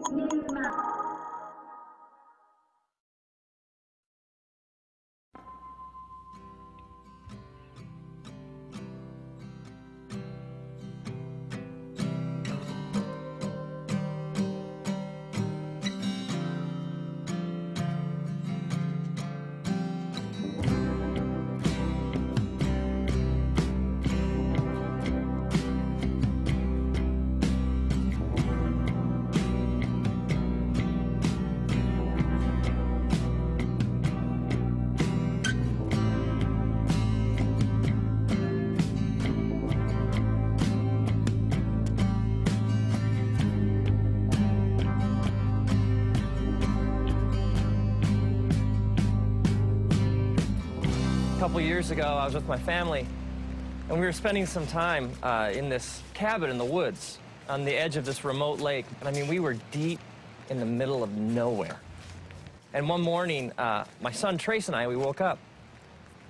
A couple years ago, I was with my family, and we were spending some time in this cabin in the woods on the edge of this remote lake. And I mean, we were deep in the middle of nowhere. And one morning, my son Trace and I, we woke up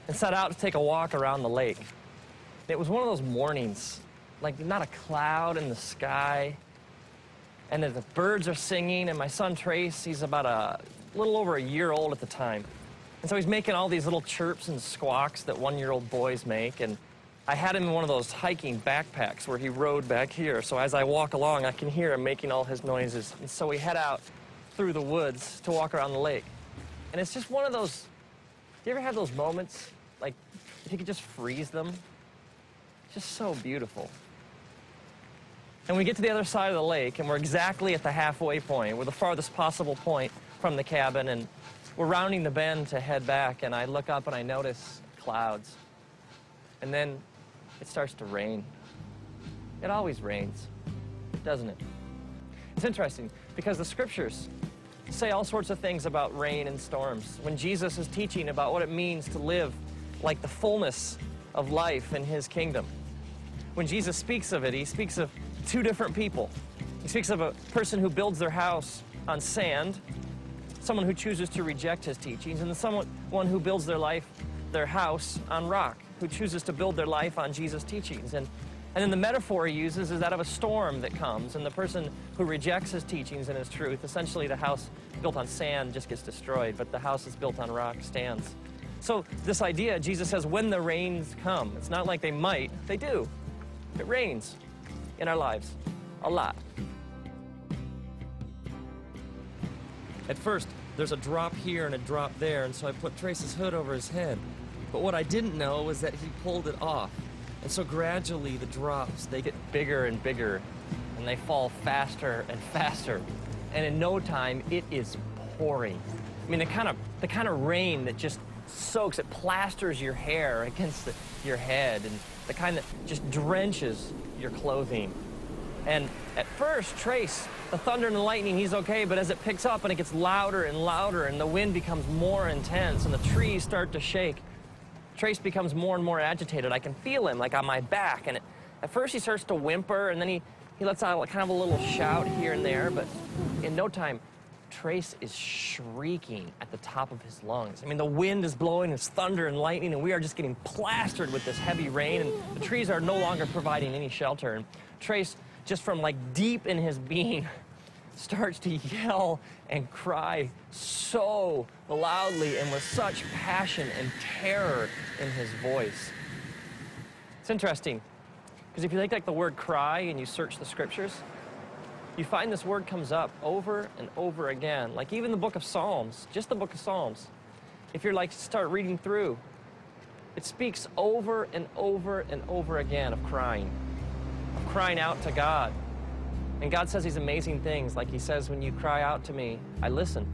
and set out to take a walk around the lake. It was one of those mornings, like not a cloud in the sky, and the birds are singing, and my son Trace, he's about a little over a year old at the time. And so he's making all these little chirps and squawks that one-year-old boys make. And I had him in one of those hiking backpacks where he rode back here. So as I walk along, I can hear him making all his noises. And so we head out through the woods to walk around the lake. And it's just one of those, do you ever have those moments, like, if you could just freeze them? It's just so beautiful. And we get to the other side of the lake, and we're exactly at the halfway point. We're the farthest possible point from the cabin, and we're rounding the bend to head back, and I look up and I notice clouds. And then it starts to rain. It always rains, doesn't it? It's interesting because the scriptures say all sorts of things about rain and storms. When Jesus is teaching about what it means to live like the fullness of life in his kingdom, when Jesus speaks of it, he speaks of two different people. He speaks of a person who builds their house on sand, someone who chooses to reject his teachings, and someone who builds their house on rock, who chooses to build their life on Jesus' teachings. And then the metaphor he uses is that of a storm that comes, and the person who rejects his teachings and his truth, essentially the house built on sand just gets destroyed, but the house that's built on rock stands. So this idea, Jesus says, when the rains come, it's not like they might, they do. It rains in our lives a lot. At first, there's a drop here and a drop there, and so I put Trace's hood over his head. But what I didn't know was that he pulled it off. And so gradually the drops, they get bigger and bigger, and they fall faster and faster. And in no time, it is pouring. I mean, the kind of rain that just soaks, it plasters your hair against your head, and the kind that just drenches your clothing. And at first, Trace, the thunder and the lightning, he's okay, but as it picks up and it gets louder and louder and the wind becomes more intense and the trees start to shake, Trace becomes more and more agitated. I can feel him, like on my back. And at first he starts to whimper, and then he lets out kind of a little shout here and there, but in no time, Trace is shrieking at the top of his lungs. I mean, the wind is blowing, it's thunder and lightning, and we are just getting plastered with this heavy rain, and the trees are no longer providing any shelter. And Trace, just from like deep in his being, starts to yell and cry so loudly and with such passion and terror in his voice. It's interesting, because if you take like the word cry and you search the scriptures, you find this word comes up over and over again. Like even the book of Psalms, just the book of Psalms, if you're like start reading through, it speaks over and over and over again of crying out to God. And God says these amazing things, like he says, when you cry out to me, I listen.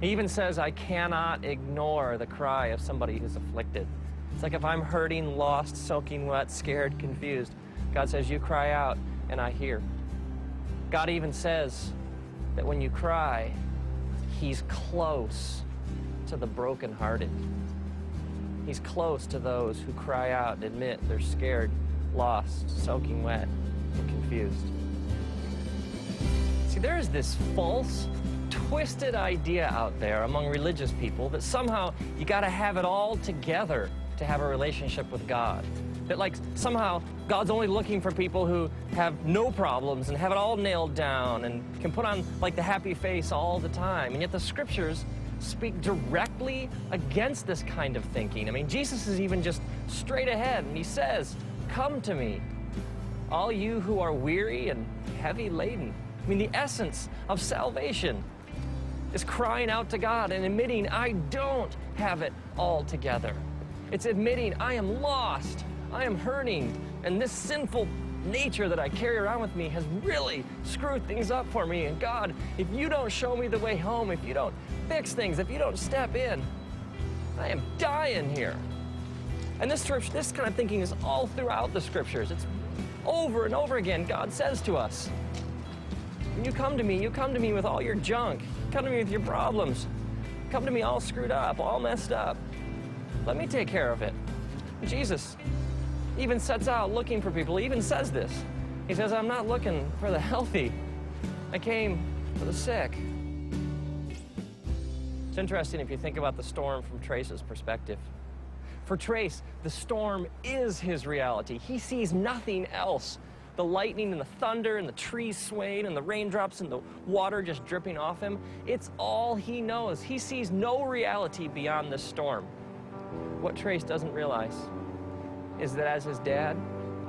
He even says, I cannot ignore the cry of somebody who's afflicted. It's like if I'm hurting, lost, soaking wet, scared, confused, God says, you cry out and I hear. God even says that when you cry, he's close to the brokenhearted. He's close to those who cry out and admit they're scared, lost, soaking wet, and confused. See, there is this false, twisted idea out there among religious people that somehow you got to have it all together to have a relationship with God. That like somehow God's only looking for people who have no problems and have it all nailed down and can put on like the happy face all the time. And yet the scriptures speak directly against this kind of thinking. I mean, Jesus is even just straight ahead, and he says, "Come to me, all you who are weary and heavy laden." I mean, the essence of salvation is crying out to God and admitting, I don't have it all together. It's admitting I am lost, I am hurting, and this sinful nature that I carry around with me has really screwed things up for me. And God, if you don't show me the way home, if you don't fix things, if you don't step in, I am dying here. And this kind of thinking is all throughout the scriptures. It's over and over again. God says to us, when you come to me with all your junk, come to me with your problems, come to me all screwed up, all messed up. Let me take care of it. Jesus even sets out looking for people. He even says this. He says, I'm not looking for the healthy. I came for the sick. It's interesting if you think about the storm from Trace's perspective. For Trace, the storm is his reality. He sees nothing else. The lightning and the thunder and the trees swaying and the raindrops and the water just dripping off him. It's all he knows. He sees no reality beyond this storm. What Trace doesn't realize is that as his dad,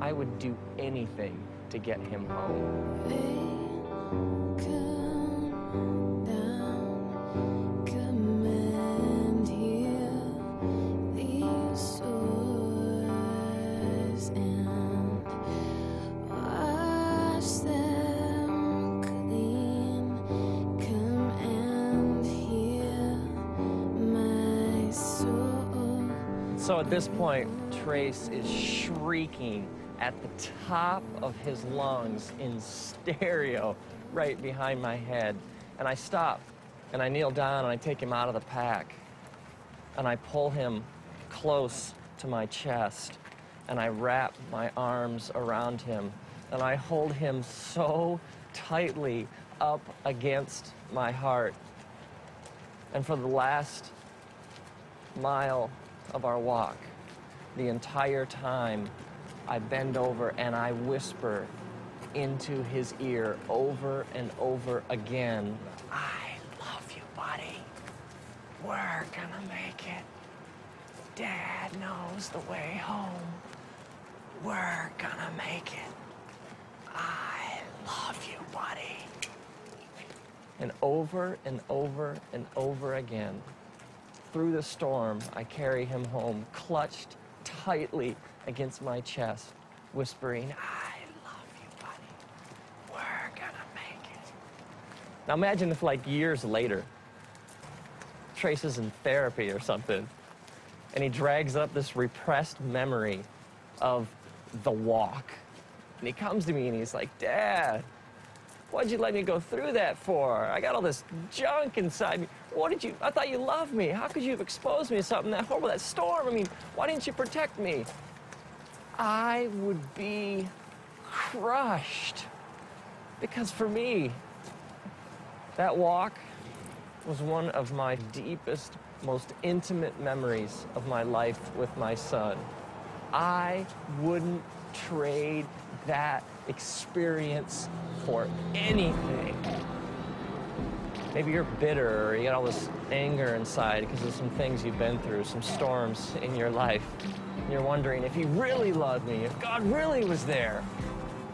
I would do anything to get him home. So at this point, Trace is shrieking at the top of his lungs in stereo right behind my head. And I stop, and I kneel down, and I take him out of the pack. And I pull him close to my chest, and I wrap my arms around him, and I hold him so tightly up against my heart. And for the last mile of our walk, the entire time, I bend over and I whisper into his ear over and over again, I love you, buddy. We're gonna make it. Dad knows the way home. We're gonna make it. I love you, buddy. And over and over and over again, through the storm, I carry him home, clutched tightly against my chest, whispering, I love you, buddy. We're gonna make it. Now imagine if, like, years later, Trace is in therapy or something, and he drags up this repressed memory of the walk. And he comes to me and he's like, Dad, what'd you let me go through that for? I got all this junk inside me. I thought you loved me. How could you have exposed me to something that horrible, that storm? I mean, why didn't you protect me? I would be crushed. Because for me, that walk was one of my deepest, most intimate memories of my life with my son. I wouldn't trade that experience for anything. Maybe you're bitter, or you got all this anger inside because of some things you've been through, some storms in your life. And you're wondering, if he really loved me, if God really was there,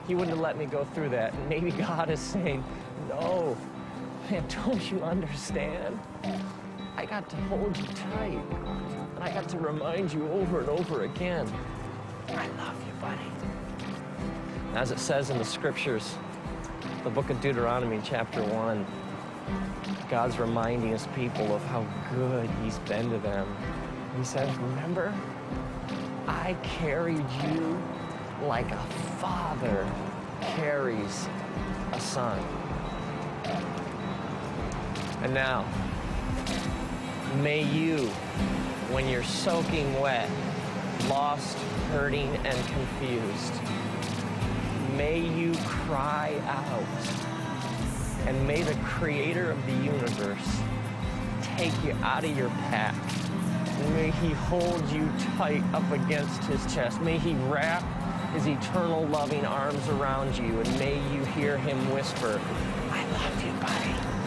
he wouldn't have let me go through that. And maybe God is saying, no, man, don't you understand? I got to hold you tight, and I got to remind you over and over again, I love you, buddy. As it says in the scriptures, the book of Deuteronomy, chapter 1, God's reminding his people of how good he's been to them. He says, remember, I carried you like a father carries a son. And now, may you, when you're soaking wet, lost, hurting, and confused, may you cry out, and may the creator of the universe take you out of your pack And may he hold you tight up against his chest. May he wrap his eternal loving arms around you, and may you hear him whisper, I love you, buddy.